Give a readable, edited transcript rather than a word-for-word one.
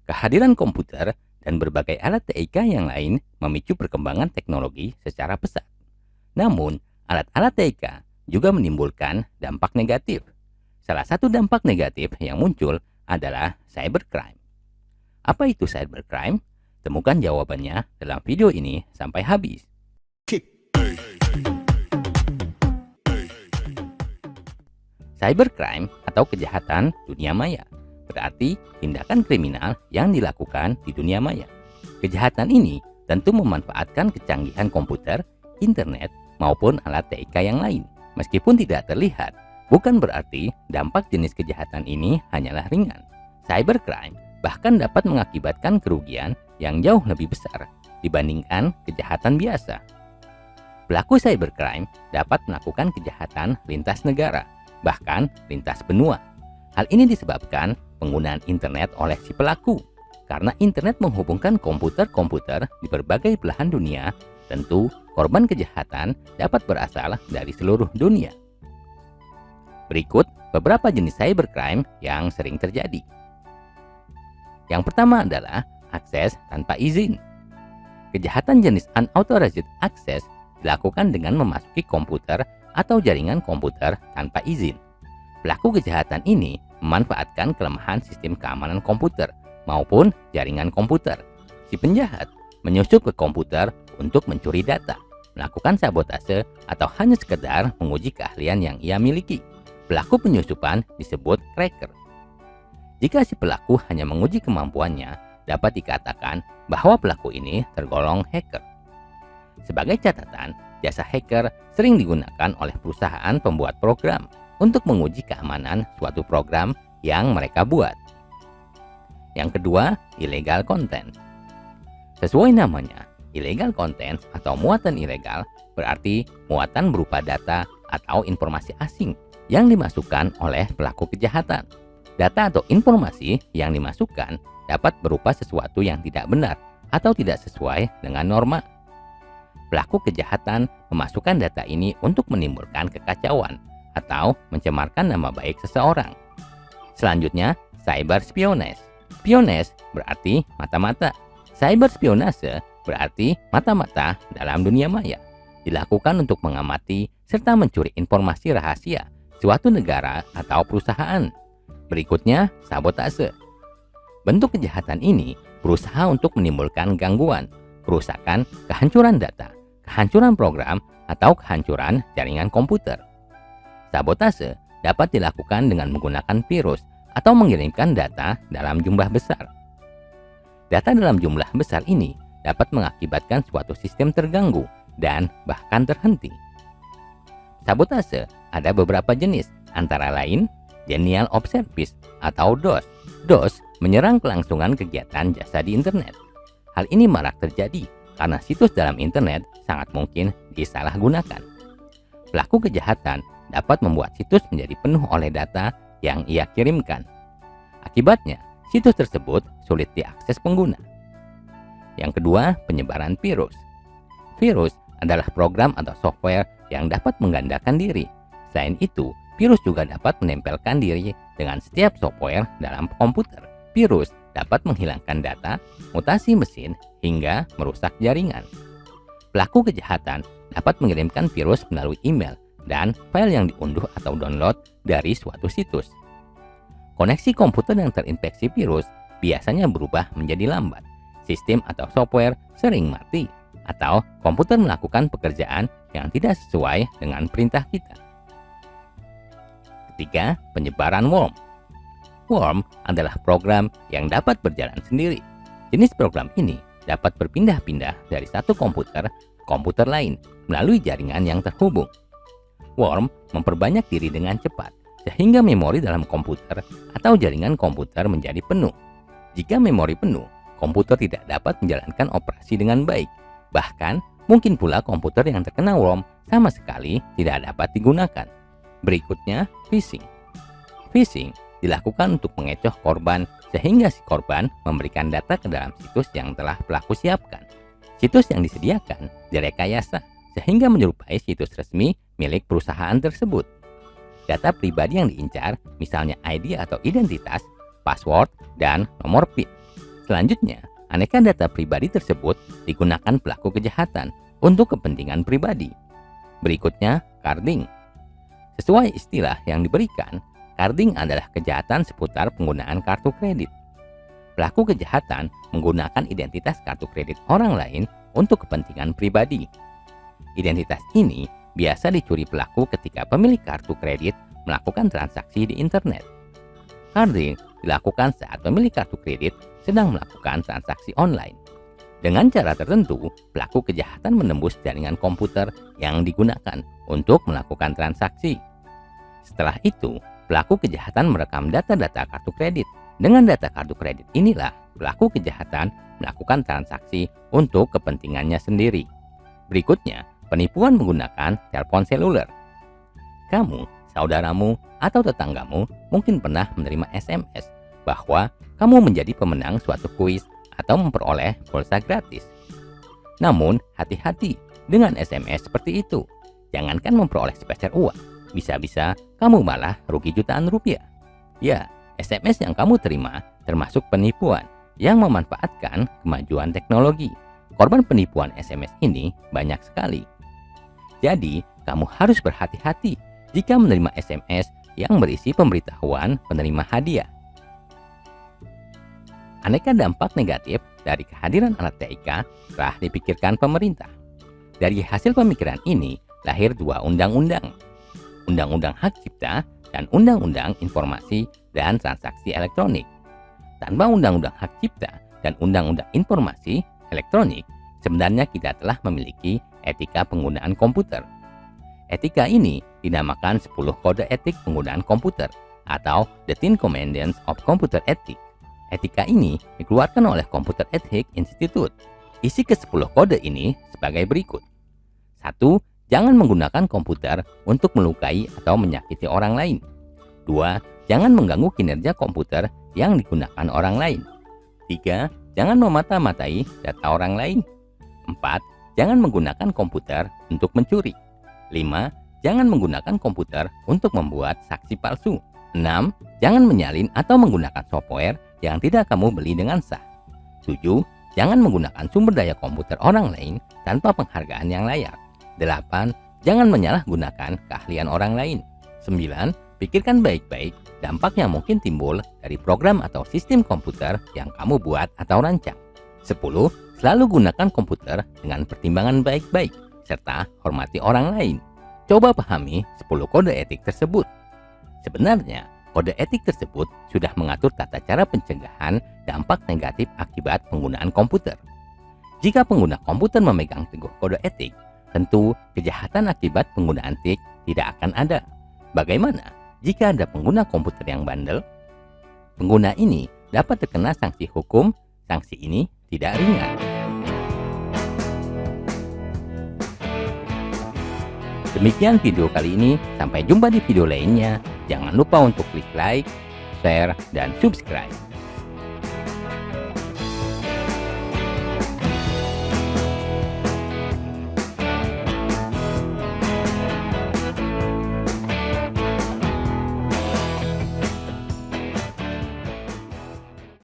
Kehadiran komputer dan berbagai alat TIK yang lain memicu perkembangan teknologi secara pesat. Namun, alat-alat TIK juga menimbulkan dampak negatif. Salah satu dampak negatif yang muncul adalah cybercrime. Apa itu cybercrime? Temukan jawabannya dalam video ini sampai habis. Cybercrime atau kejahatan dunia maya berarti tindakan kriminal yang dilakukan di dunia maya. Kejahatan ini tentu memanfaatkan kecanggihan komputer, internet, maupun alat TIK yang lain. Meskipun tidak terlihat, bukan berarti dampak jenis kejahatan ini hanyalah ringan. Cybercrime bahkan dapat mengakibatkan kerugian yang jauh lebih besar dibandingkan kejahatan biasa. Pelaku cybercrime dapat melakukan kejahatan lintas negara, bahkan lintas benua. Hal ini disebabkan penggunaan internet oleh si pelaku. Karena internet menghubungkan komputer-komputer di berbagai belahan dunia, tentu korban kejahatan dapat berasal dari seluruh dunia. Berikut beberapa jenis cybercrime yang sering terjadi. Yang pertama adalah akses tanpa izin. Kejahatan jenis unauthorized access dilakukan dengan memasuki komputer atau jaringan komputer tanpa izin. Pelaku kejahatan ini memanfaatkan kelemahan sistem keamanan komputer maupun jaringan komputer. Si penjahat menyusup ke komputer untuk mencuri data, melakukan sabotase, atau hanya sekedar menguji keahlian yang ia miliki. Pelaku penyusupan disebut cracker. Jika si pelaku hanya menguji kemampuannya, dapat dikatakan bahwa pelaku ini tergolong hacker. Sebagai catatan, jasa hacker sering digunakan oleh perusahaan pembuat program untuk menguji keamanan suatu program yang mereka buat. Yang kedua, illegal content. Sesuai namanya, illegal content atau muatan ilegal berarti muatan berupa data atau informasi asing yang dimasukkan oleh pelaku kejahatan. Data atau informasi yang dimasukkan dapat berupa sesuatu yang tidak benar atau tidak sesuai dengan norma. Pelaku kejahatan memasukkan data ini untuk menimbulkan kekacauan atau mencemarkan nama baik seseorang. Selanjutnya, cyber spionage. Spionage berarti mata-mata. Cyber spionase berarti mata-mata dalam dunia maya. Dilakukan untuk mengamati serta mencuri informasi rahasia suatu negara atau perusahaan. Berikutnya, sabotase. Bentuk kejahatan ini berusaha untuk menimbulkan gangguan, kerusakan, kehancuran data, kehancuran program, atau kehancuran jaringan komputer. Sabotase dapat dilakukan dengan menggunakan virus atau mengirimkan data dalam jumlah besar. Data dalam jumlah besar ini dapat mengakibatkan suatu sistem terganggu dan bahkan terhenti. Sabotase ada beberapa jenis, antara lain denial of service atau DOS. DOS menyerang kelangsungan kegiatan jasa di internet. Hal ini marak terjadi karena situs dalam internet sangat mungkin disalahgunakan. Pelaku kejahatan dapat membuat situs menjadi penuh oleh data yang ia kirimkan. Akibatnya, situs tersebut sulit diakses pengguna. Yang kedua, penyebaran virus. Virus adalah program atau software yang dapat menggandakan diri. Selain itu, virus juga dapat menempelkan diri dengan setiap software dalam komputer. Virus dapat menghilangkan data, mutasi mesin, hingga merusak jaringan. Pelaku kejahatan dapat mengirimkan virus melalui email dan file yang diunduh atau download dari suatu situs. Koneksi komputer yang terinfeksi virus biasanya berubah menjadi lambat. Sistem atau software sering mati, atau komputer melakukan pekerjaan yang tidak sesuai dengan perintah kita. Ketiga, penyebaran worm. Worm adalah program yang dapat berjalan sendiri. Jenis program ini dapat berpindah-pindah dari satu komputer ke komputer lain melalui jaringan yang terhubung. Worm memperbanyak diri dengan cepat, sehingga memori dalam komputer atau jaringan komputer menjadi penuh. Jika memori penuh, komputer tidak dapat menjalankan operasi dengan baik. Bahkan, mungkin pula komputer yang terkena worm sama sekali tidak dapat digunakan. Berikutnya, phishing. Phishing dilakukan untuk mengecoh korban sehingga si korban memberikan data ke dalam situs yang telah pelaku siapkan. Situs yang disediakan direkayasa sehingga menyerupai situs resmi milik perusahaan tersebut. Data pribadi yang diincar, misalnya ID atau identitas, password, dan nomor PIN. Selanjutnya, aneka data pribadi tersebut digunakan pelaku kejahatan untuk kepentingan pribadi. Berikutnya, carding. Sesuai istilah yang diberikan, carding adalah kejahatan seputar penggunaan kartu kredit. Pelaku kejahatan menggunakan identitas kartu kredit orang lain untuk kepentingan pribadi. Identitas ini biasa dicuri pelaku ketika pemilik kartu kredit melakukan transaksi di internet. Carding dilakukan saat pemilik kartu kredit sedang melakukan transaksi online. Dengan cara tertentu, pelaku kejahatan menembus jaringan komputer yang digunakan untuk melakukan transaksi. Setelah itu, pelaku kejahatan merekam data-data kartu kredit. Dengan data kartu kredit inilah pelaku kejahatan melakukan transaksi untuk kepentingannya sendiri. Berikutnya, penipuan menggunakan telepon seluler. Kamu, saudaramu, atau tetanggamu mungkin pernah menerima SMS bahwa kamu menjadi pemenang suatu kuis atau memperoleh pulsa gratis. Namun, hati-hati dengan SMS seperti itu. Jangankan memperoleh sepeser uang, bisa-bisa kamu malah rugi jutaan rupiah. Ya, SMS yang kamu terima termasuk penipuan yang memanfaatkan kemajuan teknologi. Korban penipuan SMS ini banyak sekali. Jadi, kamu harus berhati-hati jika menerima SMS yang berisi pemberitahuan penerima hadiah. Aneka dampak negatif dari kehadiran alat TIK telah dipikirkan pemerintah. Dari hasil pemikiran ini lahir dua undang-undang. Undang-Undang Hak Cipta dan Undang-Undang Informasi dan Transaksi Elektronik. Tanpa Undang-Undang Hak Cipta dan Undang-Undang Informasi Elektronik, sebenarnya kita telah memiliki etika penggunaan komputer. Etika ini dinamakan 10 kode etik penggunaan komputer atau the 10 Commandments of Computer Ethics. Etika ini dikeluarkan oleh Computer Ethics Institute. Isi ke-10 kode ini sebagai berikut. 1. Jangan menggunakan komputer untuk melukai atau menyakiti orang lain. 2. Jangan mengganggu kinerja komputer yang digunakan orang lain. 3. Jangan memata-matai data orang lain. 4. Jangan menggunakan komputer untuk mencuri. 5. Jangan menggunakan komputer untuk membuat saksi palsu. 6. Jangan menyalin atau menggunakan software yang tidak kamu beli dengan sah. 7. Jangan menggunakan sumber daya komputer orang lain tanpa penghargaan yang layak. 8. Jangan menyalahgunakan keahlian orang lain. 9. Pikirkan baik-baik dampak yang mungkin timbul dari program atau sistem komputer yang kamu buat atau rancang. 10. Selalu gunakan komputer dengan pertimbangan baik-baik, serta hormati orang lain. Coba pahami 10 kode etik tersebut. Sebenarnya, kode etik tersebut sudah mengatur tata cara pencegahan dampak negatif akibat penggunaan komputer. Jika pengguna komputer memegang teguh kode etik, tentu kejahatan akibat penggunaan TIK tidak akan ada. Bagaimana jika ada pengguna komputer yang bandel? Pengguna ini dapat terkena sanksi hukum. Sanksi ini tidak ringan. Demikian video kali ini. Sampai jumpa di video lainnya. Jangan lupa untuk klik like, share, dan subscribe.